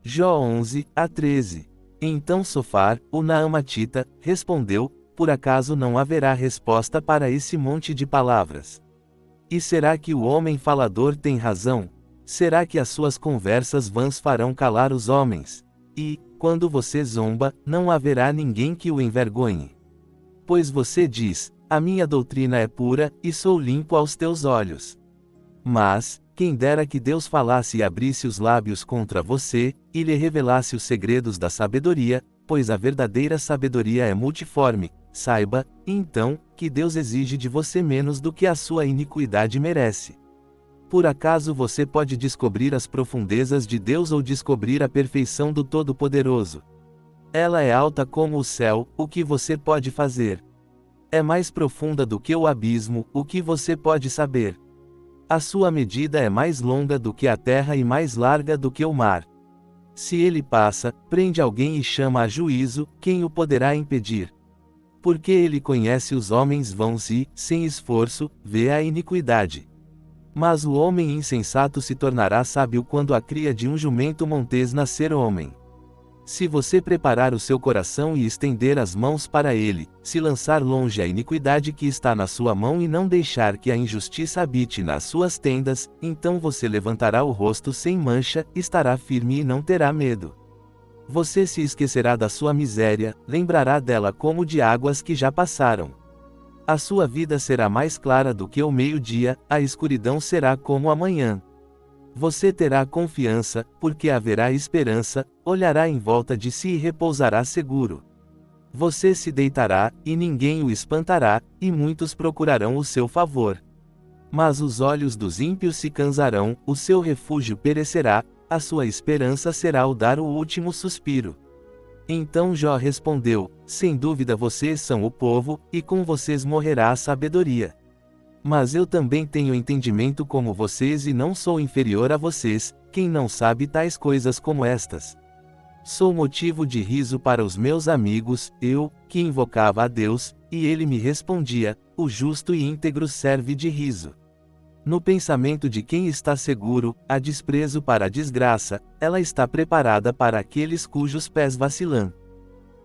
Jó 11:13. Então Sofar, o Naamatita, respondeu: por acaso não haverá resposta para esse monte de palavras? E será que o homem falador tem razão? Será que as suas conversas vãs farão calar os homens? E, quando você zomba, não haverá ninguém que o envergonhe. Pois você diz: a minha doutrina é pura, e sou limpo aos teus olhos. Mas, quem dera que Deus falasse e abrisse os lábios contra você, e lhe revelasse os segredos da sabedoria, pois a verdadeira sabedoria é multiforme. Saiba, então, que Deus exige de você menos do que a sua iniquidade merece. Por acaso você pode descobrir as profundezas de Deus ou descobrir a perfeição do Todo-Poderoso? Ela é alta como o céu, o que você pode fazer? É mais profunda do que o abismo, o que você pode saber? A sua medida é mais longa do que a terra e mais larga do que o mar. Se ele passa, prende alguém e chama a juízo, quem o poderá impedir? Porque ele conhece os homens vãos e, sem esforço, vê a iniquidade. Mas o homem insensato se tornará sábio quando a cria de um jumento montês nascer homem. Se você preparar o seu coração e estender as mãos para ele, se lançar longe a iniquidade que está na sua mão e não deixar que a injustiça habite nas suas tendas, então você levantará o rosto sem mancha, estará firme e não terá medo. Você se esquecerá da sua miséria, lembrará dela como de águas que já passaram. A sua vida será mais clara do que o meio-dia, a escuridão será como a manhã. Você terá confiança, porque haverá esperança, olhará em volta de si e repousará seguro. Você se deitará, e ninguém o espantará, e muitos procurarão o seu favor. Mas os olhos dos ímpios se cansarão, o seu refúgio perecerá, a sua esperança será o dar o último suspiro. Então Jó respondeu: sem dúvida vocês são o povo, e com vocês morrerá a sabedoria. Mas eu também tenho entendimento como vocês e não sou inferior a vocês, quem não sabe tais coisas como estas? Sou motivo de riso para os meus amigos, eu, que invocava a Deus, e ele me respondia: o justo e íntegro serve de riso. No pensamento de quem está seguro, há desprezo para a desgraça, ela está preparada para aqueles cujos pés vacilam.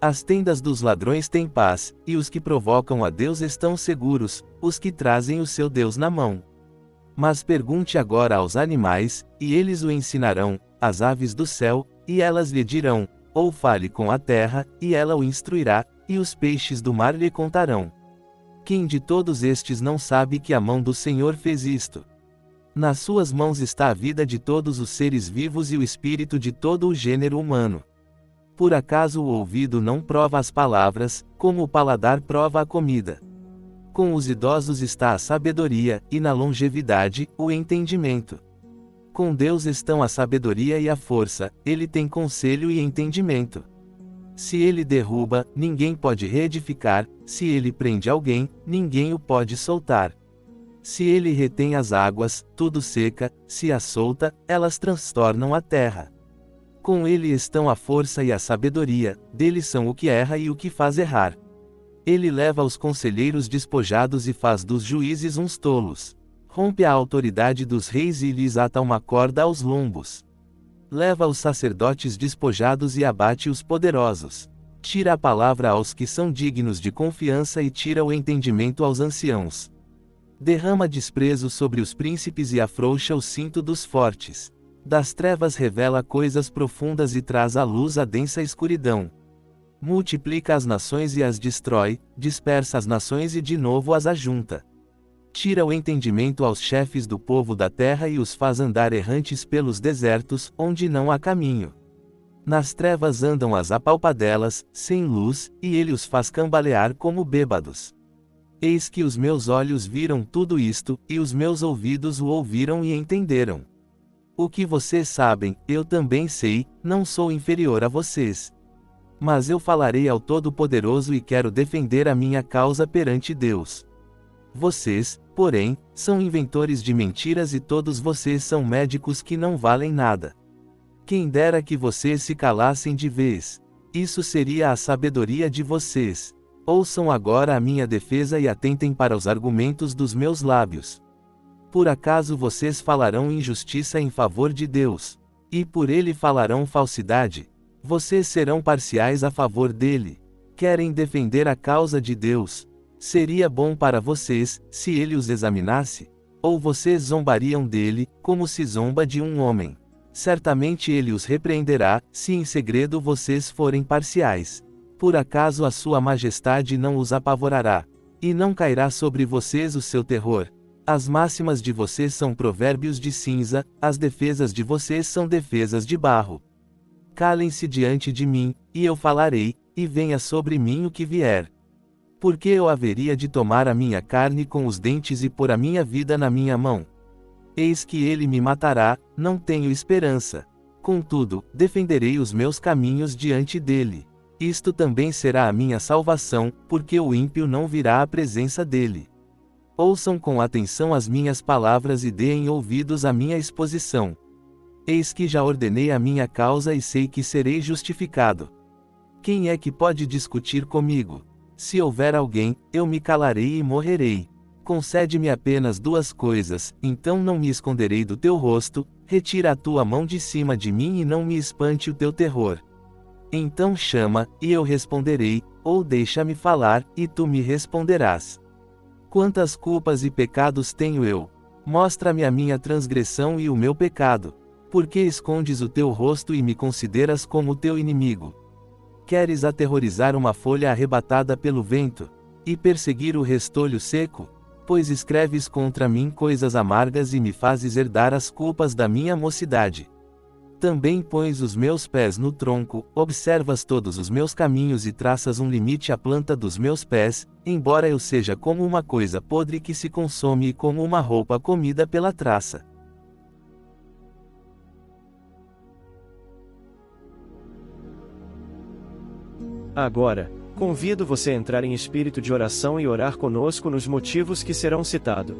As tendas dos ladrões têm paz, e os que provocam a Deus estão seguros, os que trazem o seu Deus na mão. Mas pergunte agora aos animais, e eles o ensinarão, às aves do céu, e elas lhe dirão, ou fale com a terra, e ela o instruirá, e os peixes do mar lhe contarão. Quem de todos estes não sabe que a mão do Senhor fez isto? Nas suas mãos está a vida de todos os seres vivos e o espírito de todo o gênero humano. Por acaso o ouvido não prova as palavras, como o paladar prova a comida? Com os idosos está a sabedoria, e na longevidade, o entendimento. Com Deus estão a sabedoria e a força, ele tem conselho e entendimento. Se ele derruba, ninguém pode reedificar, se ele prende alguém, ninguém o pode soltar. Se ele retém as águas, tudo seca, se as solta, elas transtornam a terra. Com ele estão a força e a sabedoria, dele são o que erra e o que faz errar. Ele leva os conselheiros despojados e faz dos juízes uns tolos. Rompe a autoridade dos reis e lhes ata uma corda aos lombos. Leva os sacerdotes despojados e abate os poderosos. Tira a palavra aos que são dignos de confiança e tira o entendimento aos anciãos. Derrama desprezo sobre os príncipes e afrouxa o cinto dos fortes. Das trevas revela coisas profundas e traz à luz a densa escuridão. Multiplica as nações e as destrói, dispersa as nações e de novo as ajunta. Tira o entendimento aos chefes do povo da terra e os faz andar errantes pelos desertos, onde não há caminho. Nas trevas andam as apalpadelas, sem luz, e ele os faz cambalear como bêbados. Eis que os meus olhos viram tudo isto, e os meus ouvidos o ouviram e entenderam. O que vocês sabem, eu também sei, não sou inferior a vocês. Mas eu falarei ao Todo-Poderoso e quero defender a minha causa perante Deus. Vocês, porém, são inventores de mentiras e todos vocês são médicos que não valem nada. Quem dera que vocês se calassem de vez. Isso seria a sabedoria de vocês. Ouçam agora a minha defesa e atentem para os argumentos dos meus lábios. Por acaso vocês falarão injustiça em favor de Deus? E por ele falarão falsidade. Vocês serão parciais a favor dele. Querem defender a causa de Deus. Seria bom para vocês, se ele os examinasse? Ou vocês zombariam dele, como se zomba de um homem? Certamente ele os repreenderá, se em segredo vocês forem parciais. Por acaso a sua majestade não os apavorará? E não cairá sobre vocês o seu terror? As máximas de vocês são provérbios de cinza, as defesas de vocês são defesas de barro. Calem-se diante de mim, e eu falarei, e venha sobre mim o que vier. Porque eu haveria de tomar a minha carne com os dentes e pôr a minha vida na minha mão? Eis que ele me matará, não tenho esperança. Contudo, defenderei os meus caminhos diante dele. Isto também será a minha salvação, porque o ímpio não virá à presença dele. Ouçam com atenção as minhas palavras e deem ouvidos à minha exposição. Eis que já ordenei a minha causa e sei que serei justificado. Quem é que pode discutir comigo? Se houver alguém, eu me calarei e morrerei. Concede-me apenas duas coisas, então não me esconderei do teu rosto, retira a tua mão de cima de mim e não me espante o teu terror. Então chama, e eu responderei, ou deixa-me falar, e tu me responderás. Quantas culpas e pecados tenho eu? Mostra-me a minha transgressão e o meu pecado. Por que escondes o teu rosto e me consideras como teu inimigo? Queres aterrorizar uma folha arrebatada pelo vento, e perseguir o restolho seco? Pois escreves contra mim coisas amargas e me fazes herdar as culpas da minha mocidade. Também pões os meus pés no tronco, observas todos os meus caminhos e traças um limite à planta dos meus pés, embora eu seja como uma coisa podre que se consome e como uma roupa comida pela traça. Agora, convido você a entrar em espírito de oração e orar conosco nos motivos que serão citados.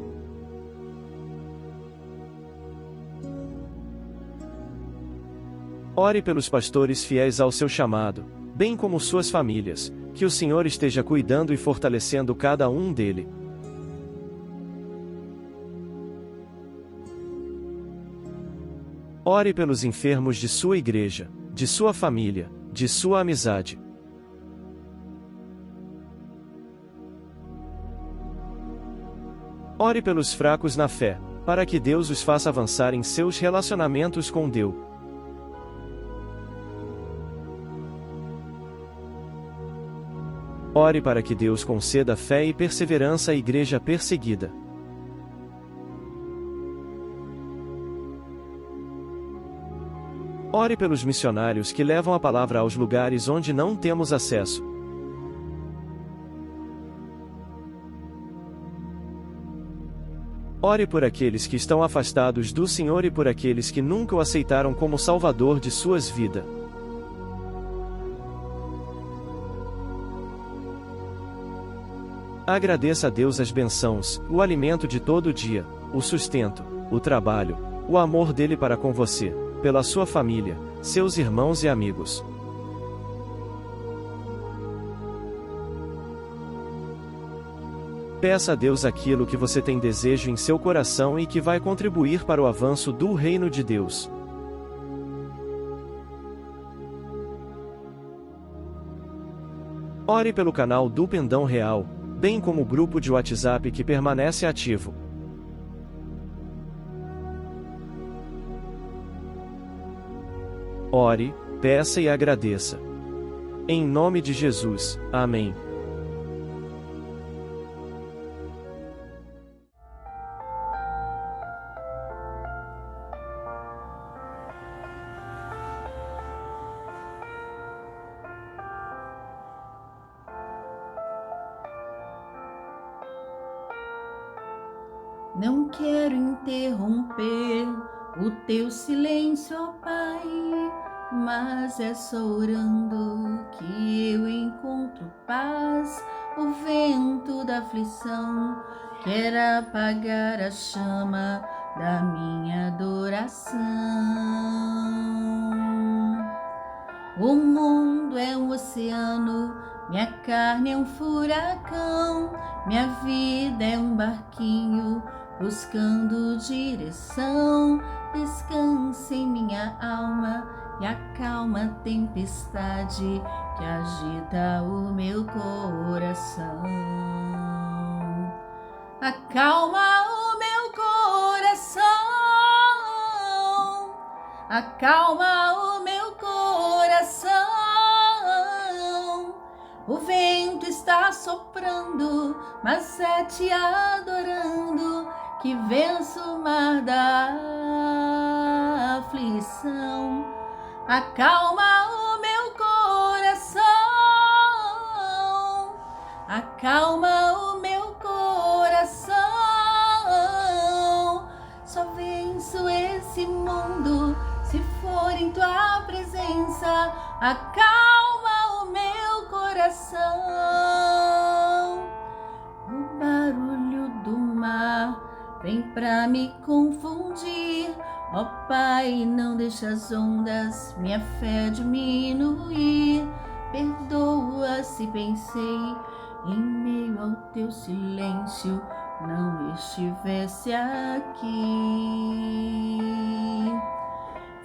Ore pelos pastores fiéis ao seu chamado, bem como suas famílias, que o Senhor esteja cuidando e fortalecendo cada um dele. Ore pelos enfermos de sua igreja, de sua família, de sua amizade. Ore pelos fracos na fé, para que Deus os faça avançar em seus relacionamentos com Deus. Ore para que Deus conceda fé e perseverança à igreja perseguida. Ore pelos missionários que levam a palavra aos lugares onde não temos acesso. Ore por aqueles que estão afastados do Senhor e por aqueles que nunca o aceitaram como Salvador de suas vidas. Agradeça a Deus as bênçãos, o alimento de todo dia, o sustento, o trabalho, o amor dele para com você, pela sua família, seus irmãos e amigos. Peça a Deus aquilo que você tem desejo em seu coração e que vai contribuir para o avanço do reino de Deus. Ore pelo canal do Pendão Real, bem como o grupo de WhatsApp que permanece ativo. Ore, peça e agradeça. Em nome de Jesus, amém. Não quero interromper o teu silêncio, ó Pai, mas é só orando que eu encontro paz. O vento da aflição quer apagar a chama da minha adoração. O mundo é um oceano, minha carne é um furacão, minha vida é um barquinho buscando direção. Descansa em minha alma e acalma a tempestade que agita o meu coração. Acalma o meu coração, acalma o meu coração. O vento está soprando, mas é te adorando que venço o mar da aflição. Acalma o meu coração, acalma o meu coração. Só venço esse mundo se for em tua presença. Acalma o meu coração. O barulho do mar vem pra me confundir. Ó Pai, não deixa as ondas minha fé diminuir. Perdoa se pensei em meio ao teu silêncio não estivesse aqui.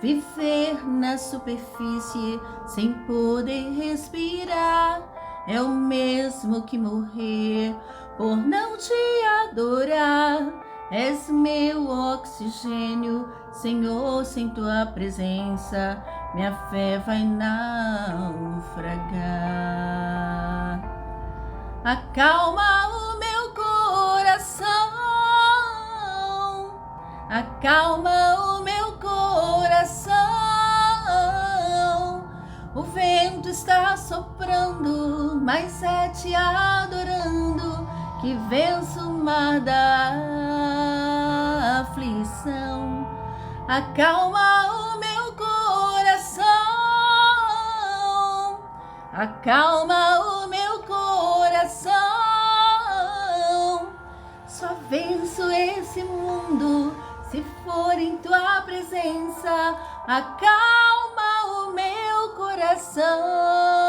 Viver na superfície sem poder respirar é o mesmo que morrer por não te adorar. És meu oxigênio, Senhor, sem tua presença minha fé vai naufragar. Acalma o meu coração, acalma o meu coração. O vento está soprando, mas é te adorando que venço o mar da aflição. Acalma o meu coração, acalma o meu coração. Só venço esse mundo se for em tua presença. Acalma o meu coração.